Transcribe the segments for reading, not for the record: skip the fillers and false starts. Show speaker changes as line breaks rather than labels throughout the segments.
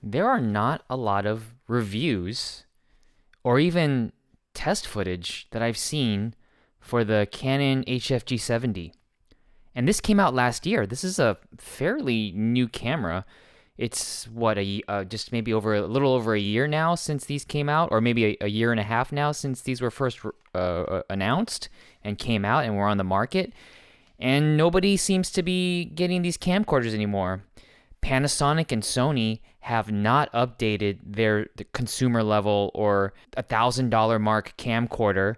there are not a lot of reviews or even test footage that I've seen for the Canon HF-G70. And this came out last year. This is a fairly new camera. It's what just maybe a little over a year now since these came out, or maybe a year and a half now since these were first announced and came out and were on the market. And nobody seems to be getting these camcorders anymore. Panasonic and Sony have not updated the consumer level or $1,000 mark camcorder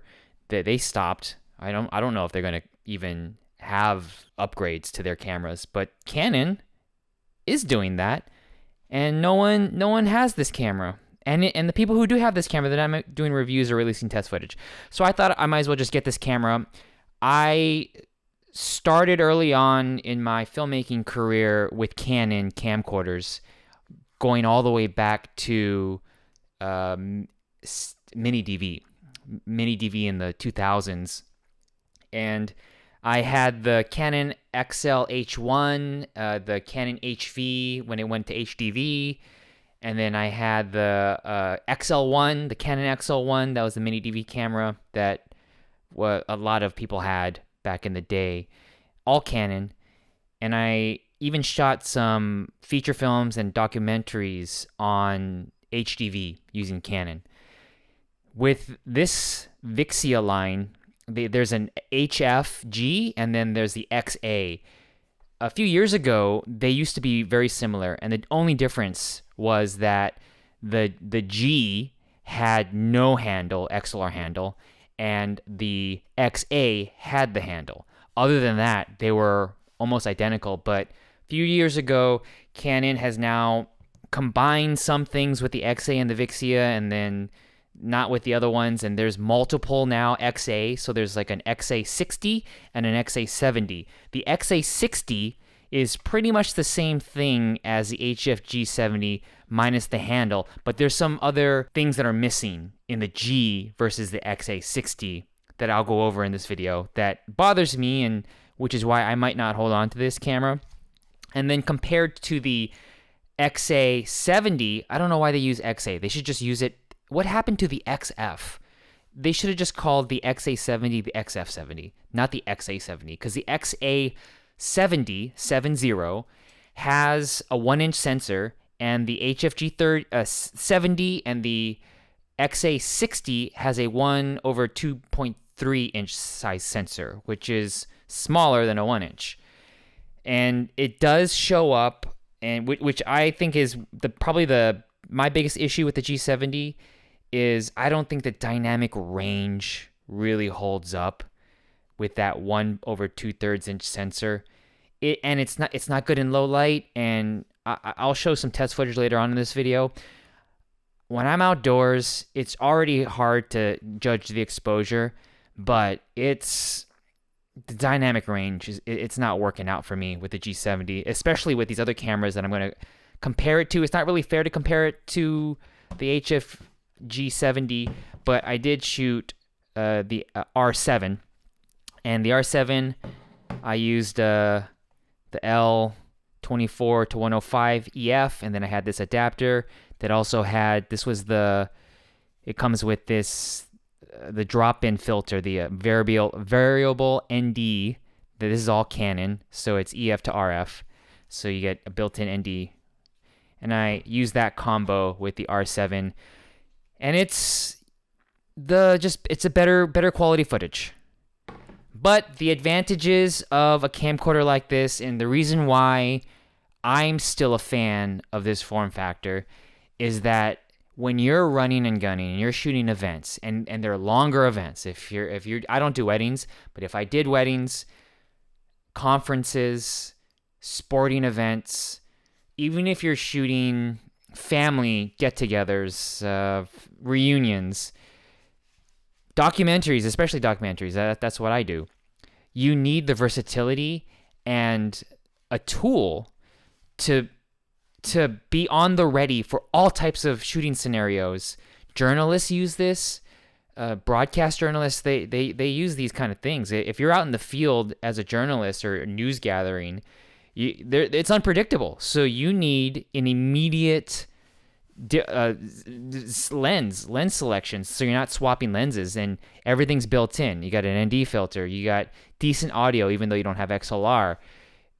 that they stopped. I don't know if they're going to even have upgrades to their cameras, but Canon is doing that, and no one has this camera. And the people who do have this camera that I'm doing reviews or releasing test footage. So I thought I might as well just get this camera. I started early on in my filmmaking career with Canon camcorders, going all the way back to mini DV in the 2000s. And I had the Canon XL H1, the Canon HV when it went to HDV, and then I had the XL1, the Canon XL1. That was the mini DV camera that a lot of people had back in the day, all Canon. And I even shot some feature films and documentaries on HDV using Canon. With this Vixia line, there's an HFG and then there's the XA. A few years ago, they used to be very similar, and the only difference was that the G had no handle, XLR handle, and the XA had the handle. Other than that, they were almost identical. But a few years ago, Canon has now combined some things with the XA and the Vixia, and then not with the other ones. And there's multiple now XA. So there's like an XA60 and an XA70. The XA60 is pretty much the same thing as the HF-G70 minus the handle, but there's some other things that are missing in the G versus the XA60 that I'll go over in this video that bothers me, and which is why I might not hold on to this camera. And then compared to the XA70, I don't know why they use XA. They should just use it. What happened to the XF? They should have just called the XA70 the XF70, not the XA70, because the XA70 has a 1-inch sensor, and the HFG70 and the XA60 has a 1/2.3-inch size sensor, which is smaller than a 1-inch. And it does show up, and which I think is probably my biggest issue with the G70 is I don't think the dynamic range really holds up with that 1/2-inch sensor. It's not good in low light, and I'll show some test footage later on in this video. When I'm outdoors, it's already hard to judge the exposure, but the dynamic range it's not working out for me with the G70, especially with these other cameras that I'm going to compare it to. It's not really fair to compare it to the HF G70, but I did shoot the R7, and the R7 I used the L24 to 105 EF, and then I had this adapter that also had, it comes with this, the drop-in filter, the variable ND. This is all Canon, so it's EF to RF, so you get a built-in ND. And I use that combo with the R7, and it's a better quality footage. But the advantages of a camcorder like this, and the reason why I'm still a fan of this form factor, is that when you're running and gunning and you're shooting events, and they're longer events, if you're I don't do weddings, but if I did weddings, conferences, sporting events, even if you're shooting family get-togethers, reunions, documentaries, especially documentaries, that's what I do. You need the versatility and a tool to be on the ready for all types of shooting scenarios. Journalists use this. Broadcast journalists, they use these kind of things. If you're out in the field as a journalist or news gathering, it's unpredictable. So you need an immediate lens selections, so you're not swapping lenses, and everything's built in. You got an ND filter, you got decent audio even though you don't have XLR.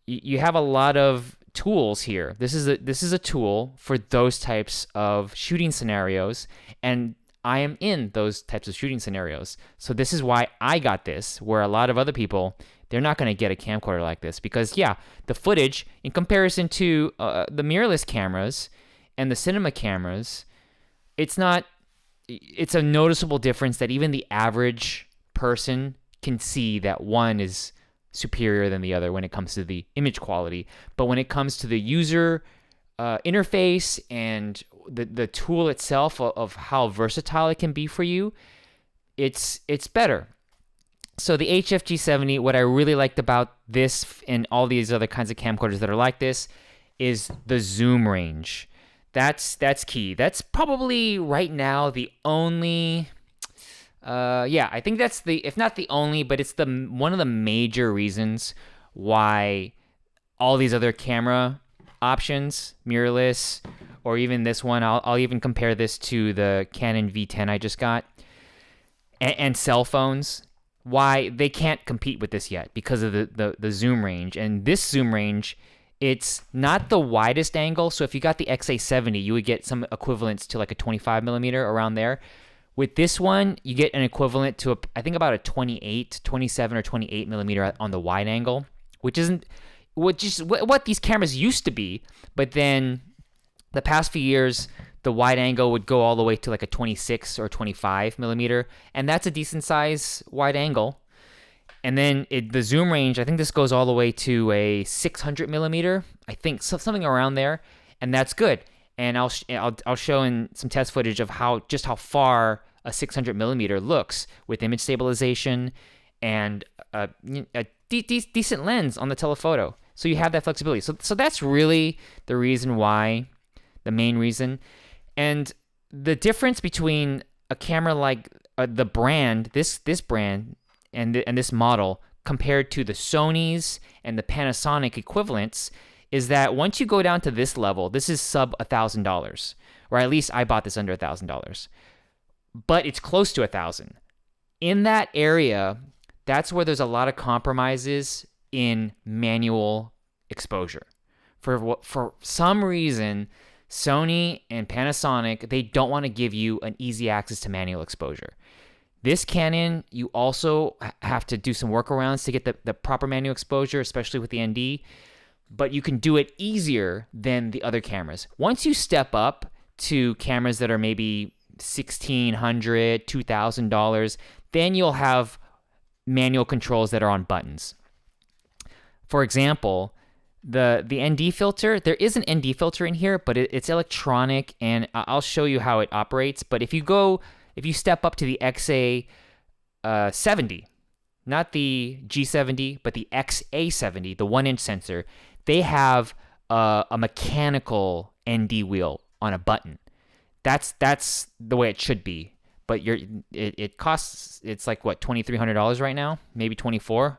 You have a lot of tools here. This is a tool for those types of shooting scenarios, and I am in those types of shooting scenarios. So this is why I got this, where a lot of other people, they're not going to get a camcorder like this, because yeah, the footage in comparison to the mirrorless cameras and the cinema cameras, it's a noticeable difference that even the average person can see that one is superior than the other when it comes to the image quality. But when it comes to the user interface and the tool itself of how versatile it can be for you, it's better. So the HFG70, what I really liked about this and all these other kinds of camcorders that are like this is the zoom range. That's key. That's probably right now the only I think that's if not the only, but it's one of the major reasons why all these other camera options, mirrorless, or even this one, I'll even compare this to the Canon V10 I just got, and cell phones, why they can't compete with this yet because of the zoom range. And this zoom range, it's not the widest angle. So if you got the XA70, you would get some equivalents to like a 25 millimeter around there. With this one, you get an equivalent to, I think, about a 27 or 28 millimeter on the wide angle, which isn't what these cameras used to be. But then the past few years, the wide angle would go all the way to like a 26 or 25 millimeter, and that's a decent size wide angle. And then the zoom range, I think this goes all the way to a 600 millimeter, I think, something around there, and that's good. And I'll show in some test footage of how far a 600 millimeter looks with image stabilization and a decent lens on the telephoto. So you have that flexibility. So that's really the reason why, the main reason. And the difference between a camera like the brand, this brand and this model compared to the Sony's and the Panasonic equivalents is that once you go down to this level, this is sub $1,000, or at least I bought this under $1,000, but it's close to $1,000. In that area, that's where there's a lot of compromises in manual exposure. For some reason, Sony and Panasonic, they don't want to give you an easy access to manual exposure. This Canon, you also have to do some workarounds to get the proper manual exposure, especially with the ND, but you can do it easier than the other cameras. Once you step up to cameras that are maybe $1,600, $2,000, then you'll have manual controls that are on buttons. For example, the ND filter, there is an ND filter in here, but it's electronic, and I'll show you how it operates. But if you step up to the XA70, not the G70, but the XA70, the 1-inch sensor, they have a mechanical ND wheel on a button. That's the way it should be. But it costs, it's like what, $2,300 right now, maybe $2,400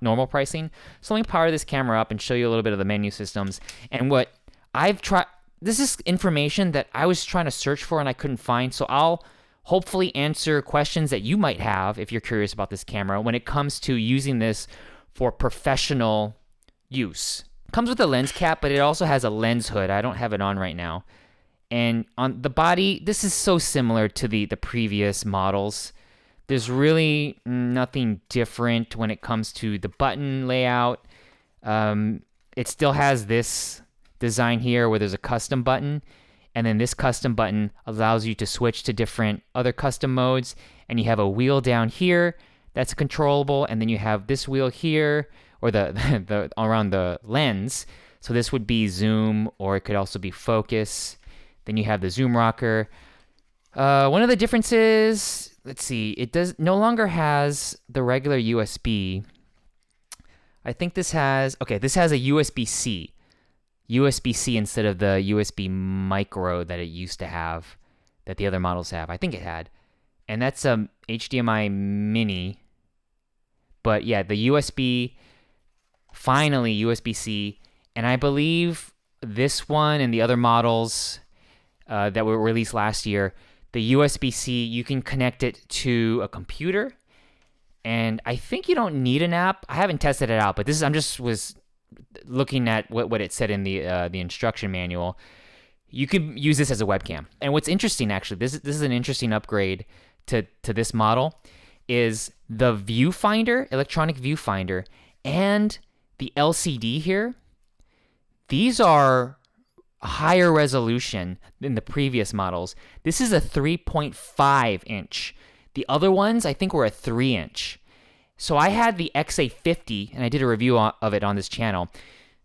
normal pricing. So let me power this camera up and show you a little bit of the menu systems and what I've tried. This is information that I was trying to search for and I couldn't find. So I'll hopefully answer questions that you might have if you're curious about this camera when it comes to using this for professional use. It comes with a lens cap, but it also has a lens hood. I don't have it on right now. And on the body, this is so similar to the previous models. There's really nothing different when it comes to the button layout. It still has this design here where there's a custom button, and then this custom button allows you to switch to different other custom modes, and you have a wheel down here that's controllable, and then you have this wheel here, or the around the lens. So this would be zoom, or it could also be focus. Then you have the zoom rocker. One of the differences, let's see, it no longer has the regular USB. I think this has a USB-C. USB-C instead of the USB micro that it used to have, that the other models have. I think it had. And that's a HDMI mini. But yeah, the USB, finally USB-C. And I believe this one and the other models, that were released last year. The USB-C, you can connect it to a computer, and I think you don't need an app. I haven't tested it out, but I'm just was looking at what it said in the instruction manual. You could use this as a webcam. And what's interesting, actually, this is an interesting upgrade to this model, is the viewfinder, electronic viewfinder, and the LCD here. These are higher resolution than the previous models. This is a 3.5 inch. The other ones, I think, were a 3 inch. So I had the XA50, and I did a review of it on this channel.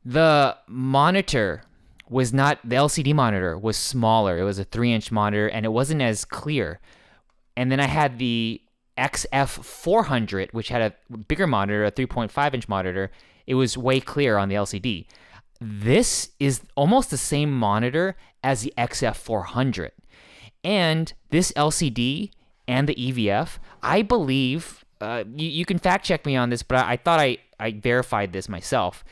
The monitor was not, the LCD monitor was smaller. It was a 3 inch monitor, and it wasn't as clear. And then I had the XF400, which had a bigger monitor, a 3.5 inch monitor. It was way clearer on the LCD. This is almost the same monitor as the XF400. And this LCD and the EVF, I believe, you can fact check me on this, but I thought I verified this myself.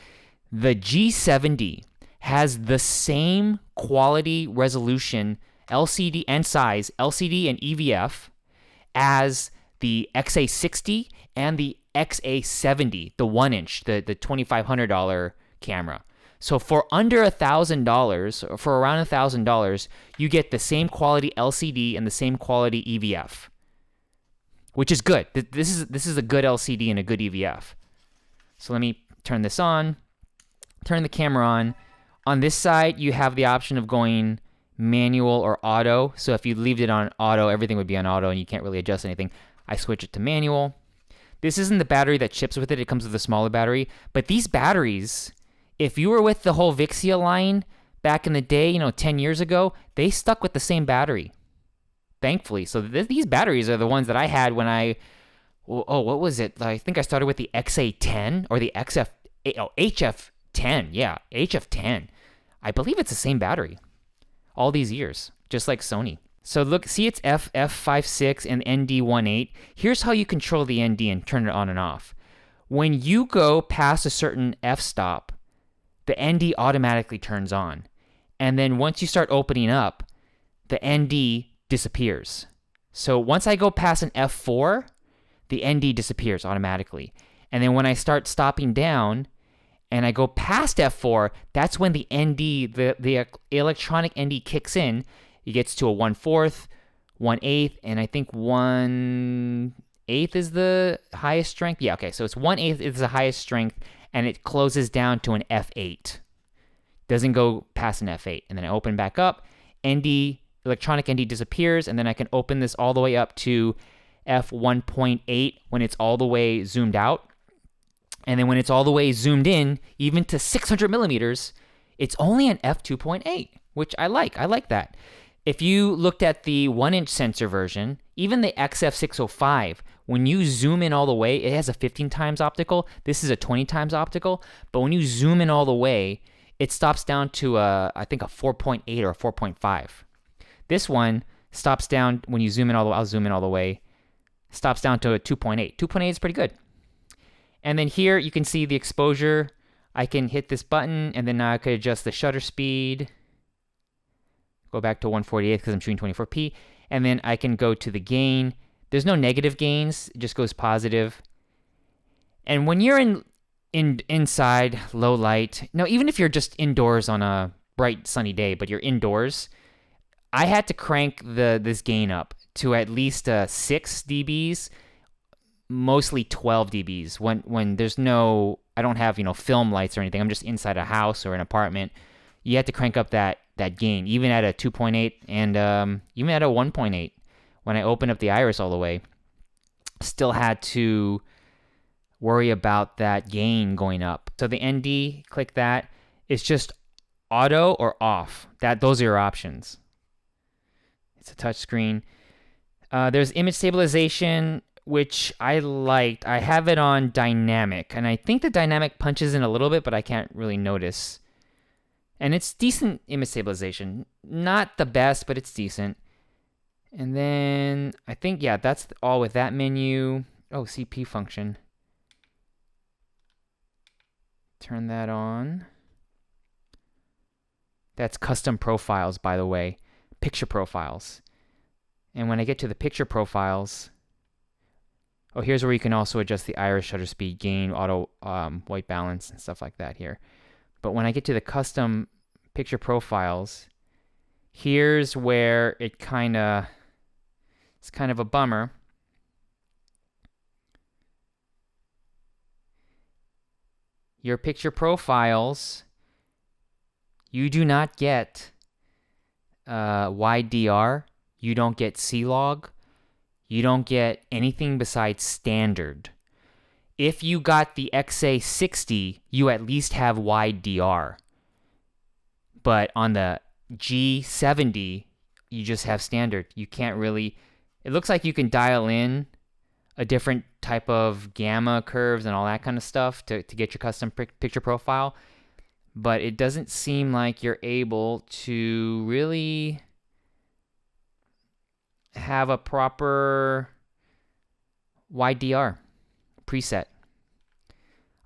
The G70 has the same quality resolution, LCD and size, LCD and EVF, as the XA60 and the XA70, the 1 inch, the $2,500 camera. So for under $1,000, or for around $1,000, you get the same quality LCD and the same quality EVF, which is good. This is a good LCD and a good EVF. So let me turn this on, turn the camera on. On this side, you have the option of going manual or auto. So if you leave it on auto, everything would be on auto and you can't really adjust anything. I switch it to manual. This isn't the battery that ships with it. It comes with a smaller battery. But these batteries, if you were with the whole Vixia line back in the day, 10 years ago, they stuck with the same battery, thankfully. So these batteries are the ones that I had when what was it? I think I started with the XA10 or the HF10. Yeah, HF10. I believe it's the same battery all these years, just like Sony. So look, see it's F56 and ND18. Here's how you control the ND and turn it on and off. When you go past a certain f-stop, the ND automatically turns on. And then once you start opening up, the ND disappears. So once I go past an F4, the ND disappears automatically. And then when I start stopping down and I go past F4, that's when the ND, the electronic ND kicks in. It gets to a 1/4, 1/8, and I think 1/8 is the highest strength. Yeah, okay, so it's 1/8 is the highest strength, and it closes down to an F8. Doesn't go past an F8. And then I open back up, ND, electronic ND disappears, and then I can open this all the way up to F1.8 when it's all the way zoomed out. And then when it's all the way zoomed in, even to 600 millimeters, it's only an F2.8, which I like. I like that. If you looked at the 1 inch sensor version, even the XF605, when you zoom in all the way, it has a 15 times optical. This is a 20 times optical. But when you zoom in all the way, it stops down to, I think, a 4.8 or a 4.5. This one stops down, when you zoom in all the way, I'll zoom in all the way, stops down to a 2.8. 2.8 is pretty good. And then here you can see the exposure. I can hit this button, and then now I could adjust the shutter speed. Go back to 148 because I'm shooting 24p. And then I can go to the gain. There's no negative gains, it just goes positive. And when you're inside, low light, no, even if you're just indoors on a bright sunny day, but you're indoors, I had to crank this gain up to at least 6 dBs, mostly 12 dBs. When there's no, I don't have, film lights or anything, I'm just inside a house or an apartment, you have to crank up that gain, even at a 2.8 and even at a 1.8. When I opened up the iris all the way, still had to worry about that gain going up. So the ND, click that. It's just auto or off. Those are your options. It's a touch screen. There's image stabilization, which I liked. I have it on dynamic, and I think the dynamic punches in a little bit, but I can't really notice. And it's decent image stabilization. Not the best, but it's decent. And then I think, yeah, that's all with that menu. Oh, CP function. Turn that on. That's custom profiles, by the way. picture profiles. And when I get to the picture profiles, oh, here's where you can also adjust the iris, shutter speed, gain, auto white balance, and stuff like that here. But when I get to the custom picture profiles, here's where it's kind of a bummer. Your picture profiles, you do not get wide DR, you don't get C-Log, you don't get anything besides standard. If you got the XA60, you at least have wide DR. But on the G70, you just have standard. You can't really... It looks like you can dial in a different type of gamma curves and all that kind of stuff to get your custom picture profile. But it doesn't seem like you're able to really have a proper wide DR preset.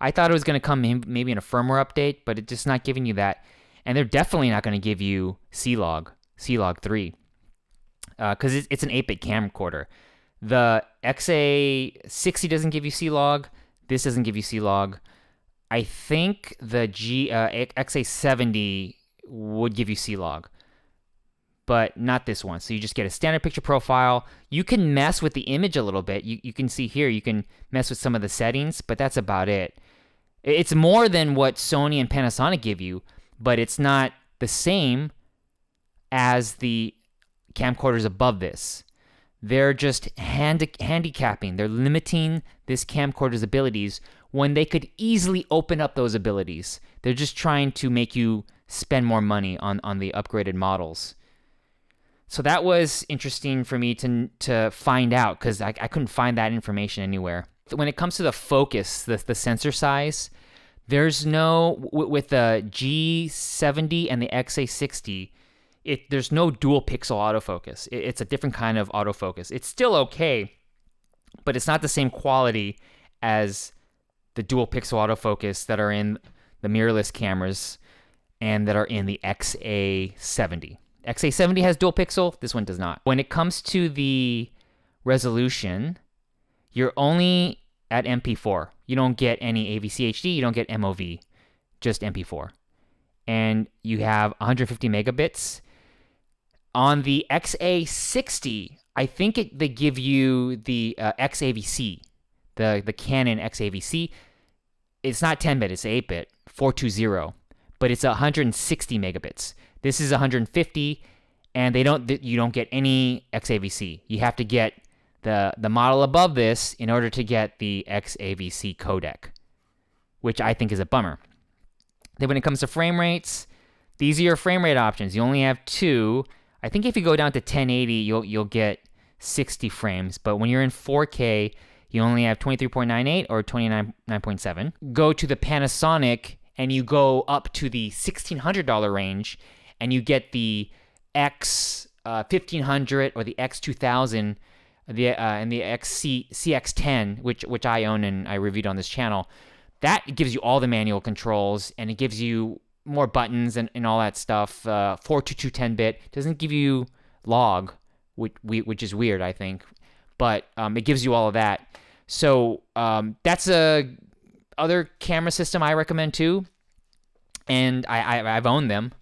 I thought it was going to come in maybe in a firmware update, but it's just not giving you that. And they're definitely not going to give you C-Log 3, because it's an 8-bit camcorder. The XA60 doesn't give you C-Log. This doesn't give you C-Log. I think the XA70 would give you C-Log, but not this one. So you just get a standard picture profile. You can mess with the image a little bit. You can see here, you can mess with some of the settings, but that's about it. It's more than what Sony and Panasonic give you, but it's not the same as the camcorders above this. They're just handicapping. They're limiting this camcorder's abilities when they could easily open up those abilities. They're just trying to make you spend more money on the upgraded models. So that was interesting for me to find out, because I couldn't find that information anywhere. When it comes to the focus, the sensor size, there's no, with the G70 and the XA60, there's no dual pixel autofocus. It's a different kind of autofocus. It's still okay, but it's not the same quality as the dual pixel autofocus that are in the mirrorless cameras and that are in the XA70. XA70 has dual pixel, this one does not. When it comes to the resolution, you're only at MP4. You don't get any AVC HD, you don't get MOV, just MP4. And you have 150 megabits. On the XA60, I think they give you the XAVC, the Canon XAVC. It's not 10-bit, it's 8-bit, 420, but it's 160 megabits. This is 150, and you don't get any XAVC. You have to get the model above this in order to get the XAVC codec, which I think is a bummer. Then when it comes to frame rates, these are your frame rate options. You only have 2. I think if you go down to 1080, you'll get 60 frames, but when you're in 4K, you only have 23.98 or 29.7. Go to the Panasonic and you go up to the $1,600 range, and you get the X1500 or the X2000, and the CX10, which I own and I reviewed on this channel. That gives you all the manual controls, and it gives you more buttons and all that stuff. 422 10-bit doesn't give you log, which is weird, I think, but it gives you all of that. So that's a other camera system I recommend too, and I've owned them.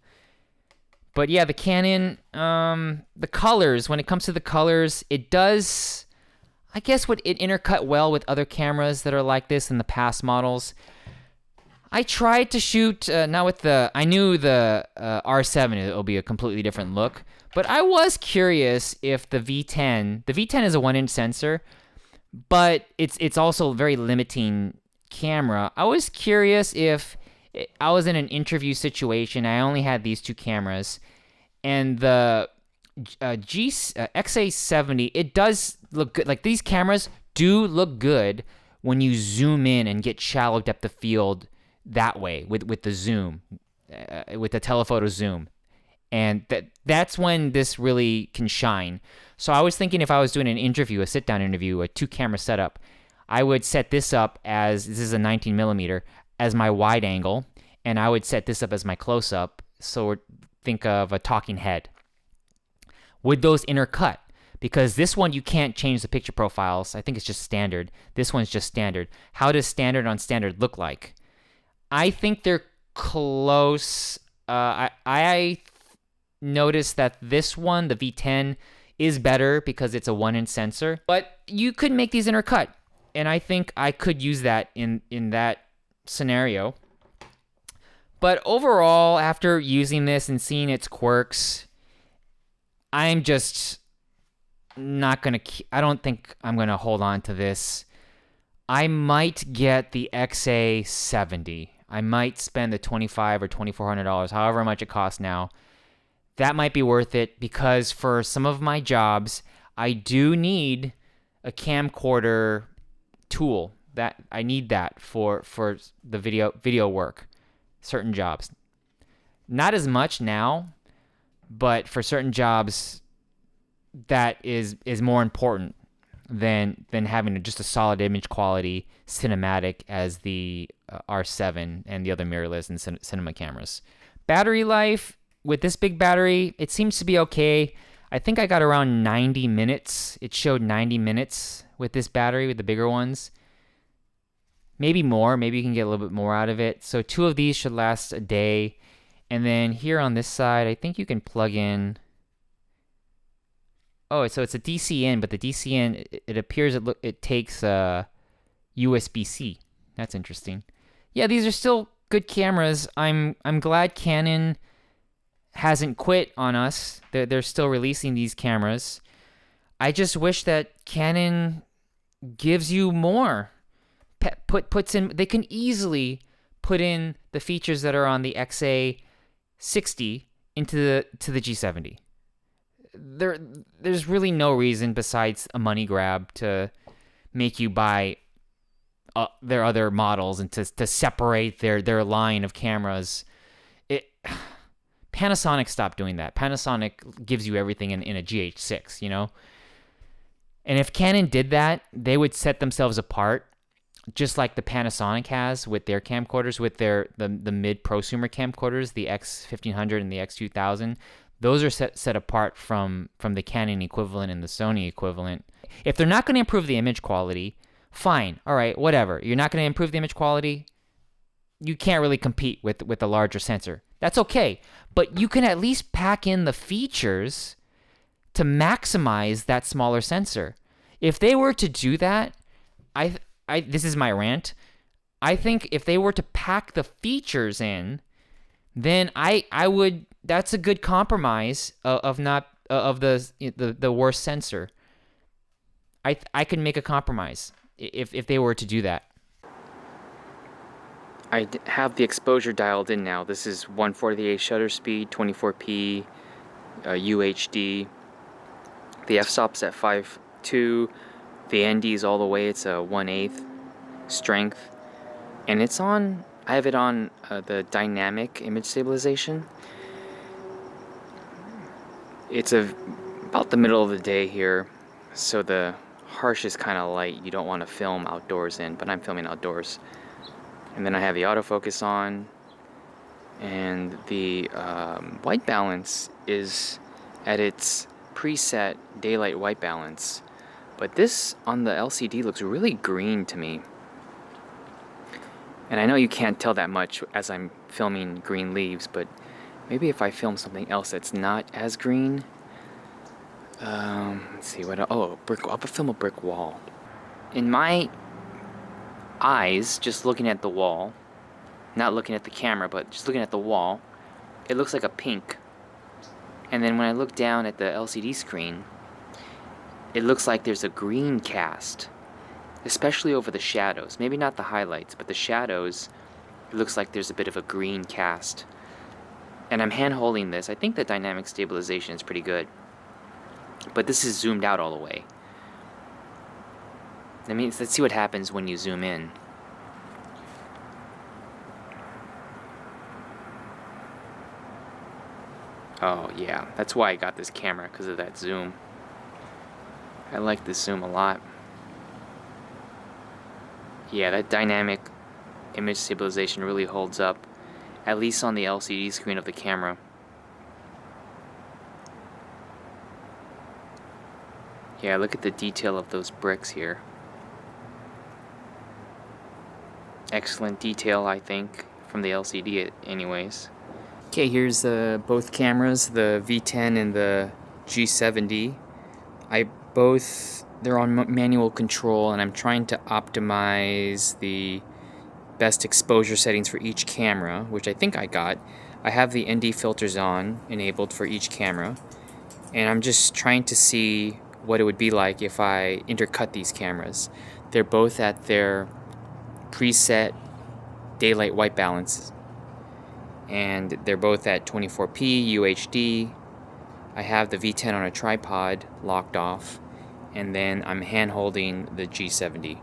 But yeah, the Canon, the colors, when it comes to the colors, it does, I guess, it intercut well with other cameras that are like this in the past models. I tried to shoot, not with I knew the R7, it'll be a completely different look, but I was curious if the V10 is a 1-inch sensor, but it's also a very limiting camera. I was curious if I was in an interview situation, I only had these 2 cameras, and the XA70, it does look good. Like, these cameras do look good when you zoom in and get shallow depth of field that way with the zoom, with the telephoto zoom. And that's when this really can shine. So I was thinking, if I was doing an interview, a sit-down interview, a 2-camera setup, I would set this up as, this is a 19 millimeter, as my wide angle, and I would set this up as my close-up, so think of a talking head. would those intercut? Because this one, you can't change the picture profiles. I think it's just standard. This one's just standard. How does standard on standard look like? I think they're close. I noticed that this one, the V10, is better because it's a 1-inch sensor. But you could make these intercut. And I think I could use that in that scenario. But overall, after using this and seeing its quirks, I'm just not going to... I don't think I'm going to hold on to this. I might get the XA70. I might spend the $2,500 or $2,400, however much it costs now. That might be worth it because for some of my jobs, I do need a camcorder tool. That I need that for the video work, certain jobs. Not as much now, but for certain jobs, that is more important than having just a solid image quality cinematic as the R7 and the other mirrorless and cinema cameras. Battery life with this big battery, it seems to be okay. I think I got around 90 minutes. It showed 90 minutes with this battery, with the bigger ones. Maybe more. Maybe you can get a little bit more out of it. So 2 of these should last a day. And then here on this side, I think you can plug in... Oh, so it's a DC in, but the DC in, it appears it takes USB-C. That's interesting. Yeah, these are still good cameras. I'm glad Canon hasn't quit on us. They're still releasing these cameras. I just wish that Canon gives you more. Puts in. They can easily put in the features that are on the XA60 into the G70. There's really no reason besides a money grab to make you buy their other models and to separate their line of cameras. Panasonic stopped doing that. Panasonic gives you everything in a GH6, you know? And if Canon did that, they would set themselves apart, just like the Panasonic has with their camcorders, with the mid-prosumer camcorders, the X1500 and the X2000. Those are set apart from the Canon equivalent and the Sony equivalent. If they're not going to improve the image quality, fine. All right, whatever. You're not going to improve the image quality. You can't really compete with a larger sensor. That's okay. But you can at least pack in the features to maximize that smaller sensor. If they were to do that, this is my rant. I think if they were to pack the features in, then I would. That's a good compromise of the worst sensor. I could make a compromise if they were to do that. I have the exposure dialed in now. This is 1/48 shutter speed, 24p, UHD. The f-stop's at 5.2. The ND is all the way. It's a 1/8 strength, and it's on. I have it on the dynamic image stabilization. It's about the middle of the day here, so the harsh is kind of light. You don't want to film outdoors in, but I'm filming outdoors. And then I have the autofocus on, and the white balance is at its preset daylight white balance. But this on the LCD looks really green to me. And I know you can't tell that much as I'm filming green leaves, but maybe if I film something else that's not as green. Let's see, I'll film a brick wall. In my eyes, just looking at the wall, not looking at the camera, but just looking at the wall, it looks like a pink. And then when I look down at the LCD screen, it looks like there's a green cast, especially over the shadows. Maybe not the highlights, but the shadows, it looks like there's a bit of a green cast. And I'm hand holding this. I think the dynamic stabilization is pretty good, but this is zoomed out all the way. Let's see what happens when you zoom in. Oh yeah, that's why I got this camera, because of that zoom. I like this zoom a lot. Yeah, that dynamic image stabilization really holds up, at least on the LCD screen of the camera. Yeah, look at the detail of those bricks here. Excellent detail, I think, from the LCD anyways. Okay, here's both cameras, the V10 and the G70. They're on manual control, and I'm trying to optimize the best exposure settings for each camera, which I think I got. I have the ND filters on, enabled for each camera, and I'm just trying to see what it would be like if I intercut these cameras. They're both at their preset daylight white balance, and they're both at 24p UHD. I have the V10 on a tripod locked off, and then I'm hand holding the G70.